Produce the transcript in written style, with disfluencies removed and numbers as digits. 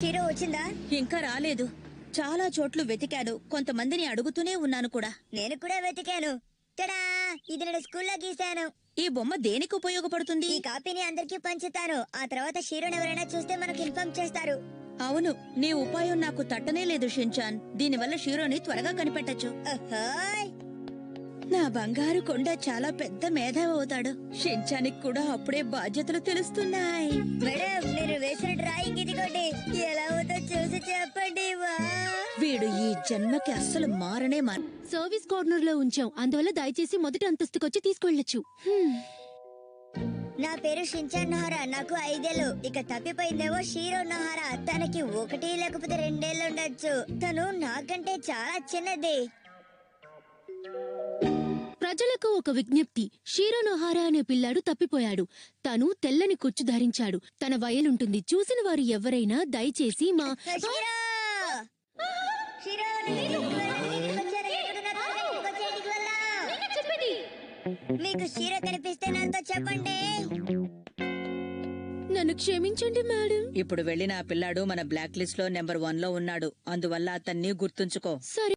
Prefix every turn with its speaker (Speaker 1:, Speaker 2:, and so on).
Speaker 1: Hero వచ్చిందా?
Speaker 2: ఇంకా రాలేదు. చాలా చోట్లు వెతికాను, కొంతమందిని అడుగుతూనే ఉన్నాను కూడా.
Speaker 1: నేను కూడా వెతికాను. తడా, ఇది నేను స్కూల్లో గీశాను.
Speaker 2: ఈ బొమ్మ దేనికి ఉపయోగపడుతుంది?
Speaker 1: ఈ కాపీని అందరికీ పంచుతాను. ఆ తర్వాత షీరోని ఎవరైనా చూస్తే మనకు ఇన్ఫార్మ్ చేస్తారు.
Speaker 2: అవును, నీ ఉపాయం నాకు తట్టనే లేదు షిన్చాన్. దీనివల్ల షీరోని త్వరగా కనిపెట్టచ్చు.
Speaker 1: ఓహోయ్,
Speaker 2: నా బంగారు కొండ చాలా పెద్ద మేధావి అవుతాడు. షిన్చానికి కూడా అప్పుడే బాధ్యతలు తెలుస్తున్నాయి.
Speaker 1: మేడం, నేను వేసిన డ్రాయింగ్ ఇదిగోండి. ఎలా ఉందో చూసి చెప్పండి. వా,
Speaker 2: వీడు ఈ జన్మకి అస్సలు మారనే మార.
Speaker 3: సర్వీస్ కార్నర్ లో ఉంచాం, అందువల్ల దయచేసి మొదటి అంతస్తుకొచ్చి తీసుకెళ్లొచ్చు.
Speaker 1: నా పేరు షిన్చాన్ నహారా. నాకు 5 ఏళ్ళు. ఇక తప్పిపోయిందేమో షీరో నహారా. తనకి 1 లేకపోతే 2 ఏళ్ళు ఉండొచ్చు. తను నాకంటే చాలా చిన్నది.
Speaker 3: ప్రజలకు ఒక విజ్ఞప్తి. షీరో నొహారా అనే పిల్లాడు తప్పిపోయాడు. తను తెల్లని కుచ్చు ధరించాడు. తన వయలుంటుంది. చూసిన వారు ఎవరైనా దయచేసి మా
Speaker 1: షీరో! షీరో, నేను ఇంటికి వెళ్ళాలి. ఇంటికి వచ్చాను. ఎక్కడున్నా త్వరగా ఇంటికి వచ్చే, ఇంటికి వెళ్దాం. మీకు షీరో కనిపిస్తే నాతో చెప్పండి.
Speaker 3: నన్ను క్షమించండి మేడం.
Speaker 2: ఇప్పుడు వెళ్ళిన ఆ పిల్లాడు మన బ్లాక్ లిస్ట్ లో నెంబర్ 1 లో ఉన్నాడు. అందువల్ల అతన్ని గుర్తుంచుకో.
Speaker 3: సరే.